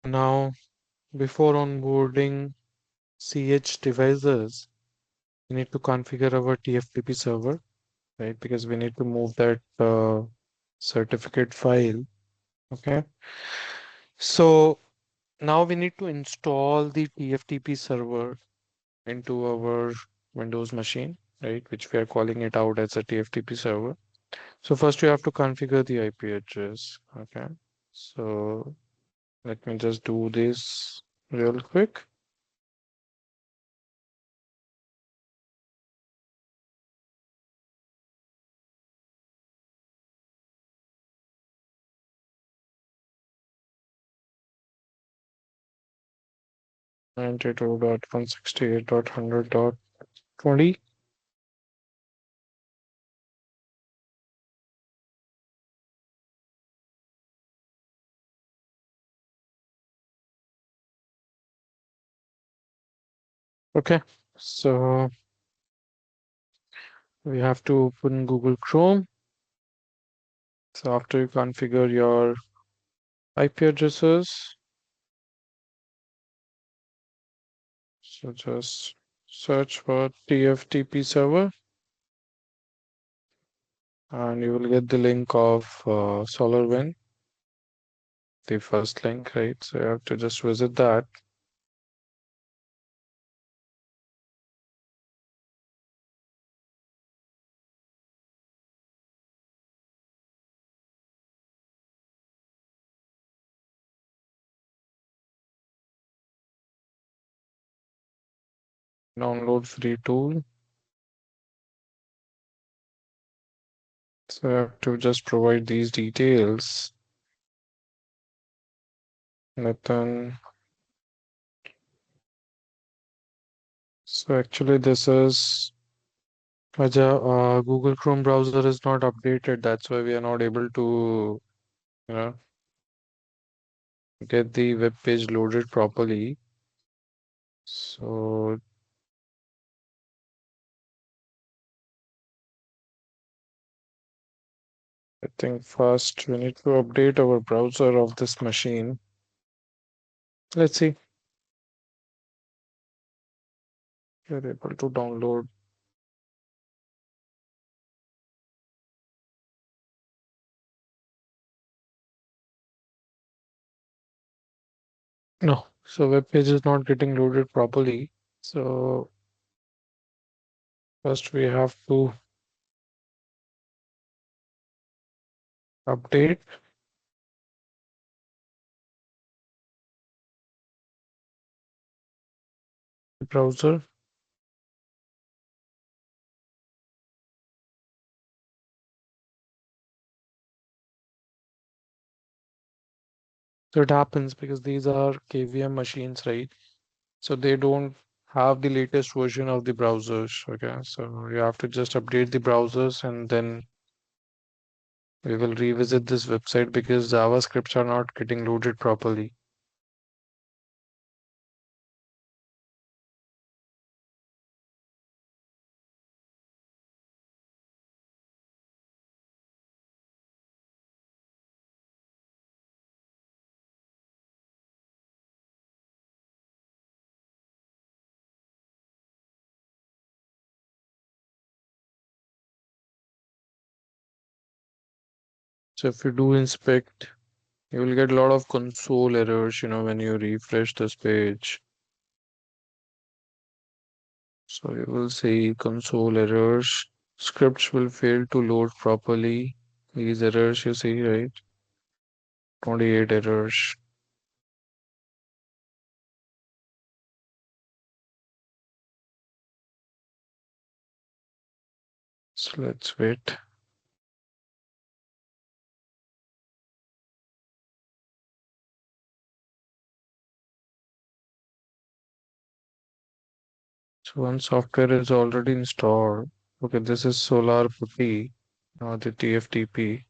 Now, before onboarding CH devices, we need to configure our TFTP server, right? Because we need to move that certificate file. Okay. So now we need to install the TFTP server into our Windows machine, right? Which we are calling it out as a TFTP server. So first you have to configure the IP address. Okay. So let me just do this real quick. .92 dot 168 dot 100 dot 20. Okay. So we have to open Google Chrome. So after you configure your IP addresses, so just search for TFTP server and you will get the link of SolarWinds, the first link, right? So you have to just visit that. Download free tool. So I have to just provide these details. Nitin. So actually this is Google Chrome browser is not updated. That's why we are not able to, you know, get the web page loaded properly. So I think first we need to update our browser of this machine. Let's see. We're able to download. No, so web page is not getting loaded properly. So first we have to update the browser. So it happens because these are KVM machines, right? So they don't have the latest version of the browsers. Okay, so you have to just update the browsers and then we will revisit this website because JavaScripts are not getting loaded properly. So if you do inspect, you will get a lot of console errors, when you refresh this page. So you will see console errors. Scripts will fail to load properly. These errors you see, right? 28 errors. So let's wait. So one software is already installed. Okay, this is Solar Putty, the TFTP.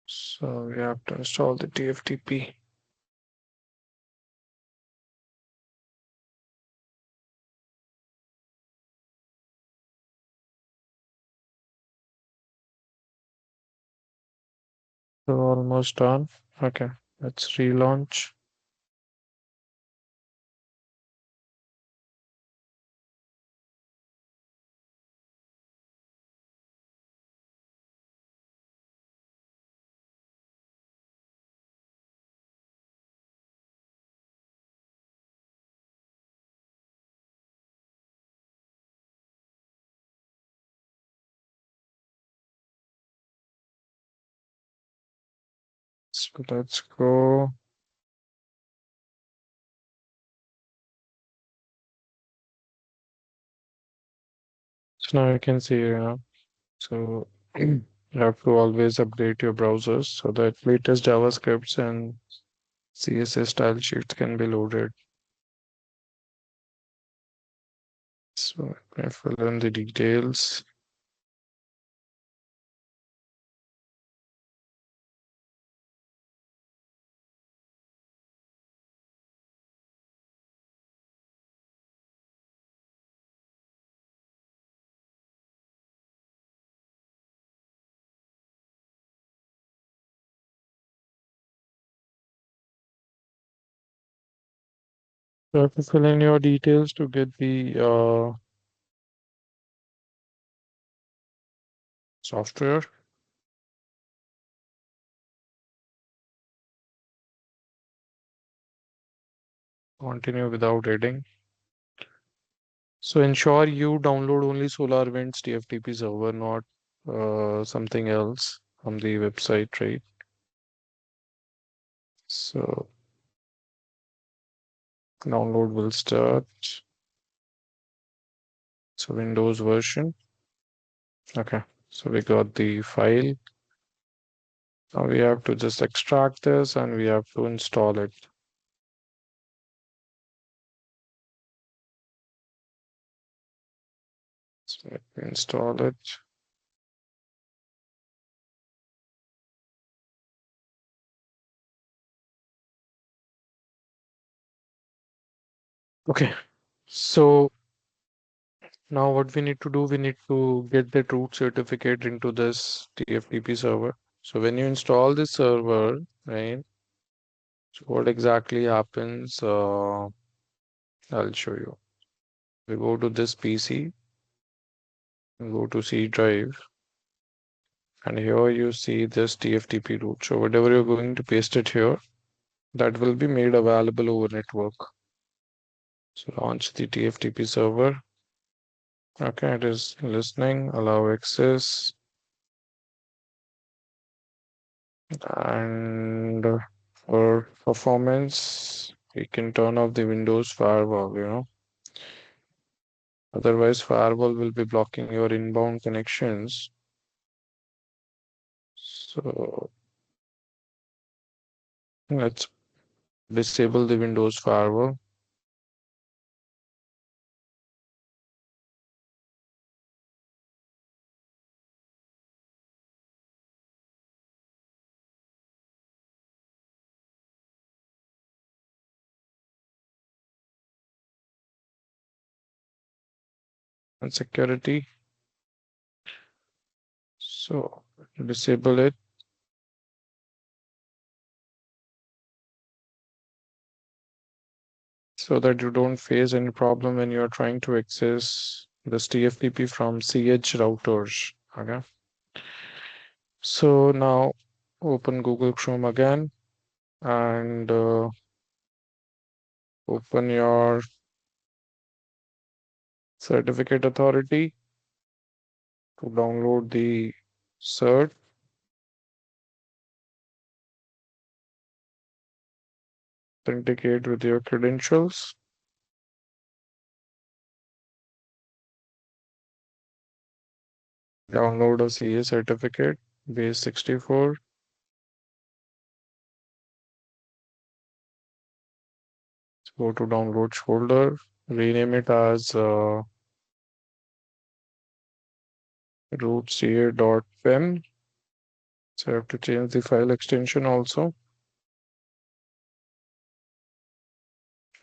So we have to install the TFTP. So almost done. Okay. Let's relaunch. So let's go. So now you can see here. So you have to always update your browsers so that latest JavaScripts and CSS style sheets can be loaded. So I fill in the details. You have to fill in your details to get the software. Continue without adding. So ensure you download only SolarWinds TFTP server, not something else from the website, right? So download will start. So Windows version. Okay. So we got the file. Now we have to just extract this and we have to install it. So let me install it. Okay. So now what we need to do, we need to get the root certificate into this TFTP server. So when you install this server, right? So what exactly happens? I'll show you. We go to this PC, go to C drive, and here you see this TFTP root. So whatever you're going to paste it here, that will be made available over network. So launch the TFTP server. Okay, it is listening, allow access, and for performance, we can turn off the Windows firewall. Otherwise, firewall will be blocking your inbound connections. So let's disable the Windows firewall. And security. So disable it so that you don't face any problem when you're trying to access this TFTP from CH routers. Okay. So now open Google Chrome again and open your certificate authority to download the cert. Authenticate with your credentials. Download a CA certificate, base 64. Go to downloads folder, rename it as rootca.pem. So I have to change the file extension also.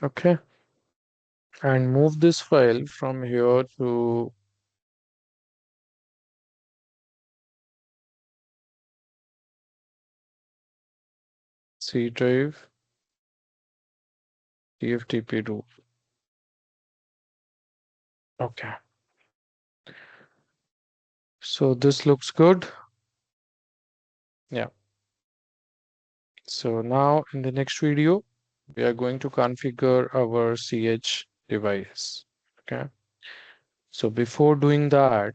Okay. And move this file from here to C drive, TFTP rule. Okay. So this looks good. Yeah. So now in the next video, we are going to configure our CH device. Okay. So before doing that,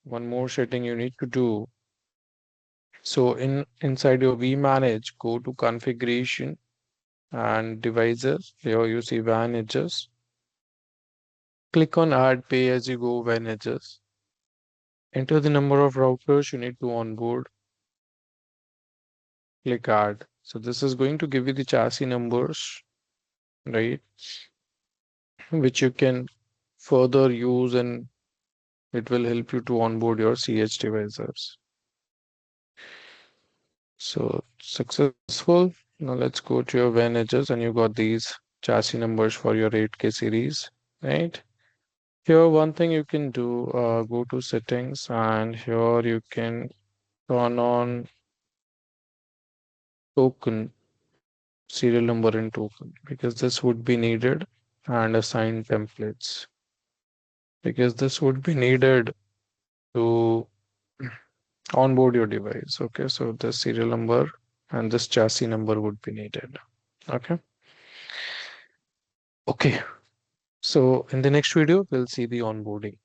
one more setting you need to do. So inside your vManage, go to configuration and devices. Here you see WAN edges. Click on add pay as you go WAN edges. Enter the number of routers you need to onboard. Click add. So this is going to give you the chassis numbers, right? Which you can further use and it will help you to onboard your CH devices. So successful. Now let's go to your WAN edges and you got these chassis numbers for your 8K series, right? Here, one thing you can do, go to settings and here you can turn on token, serial number and token, because this would be needed, and assign templates, because this would be needed to onboard your device. Okay, so the serial number and this chassis number would be needed. Okay. Okay. So in the next video, we'll see the onboarding.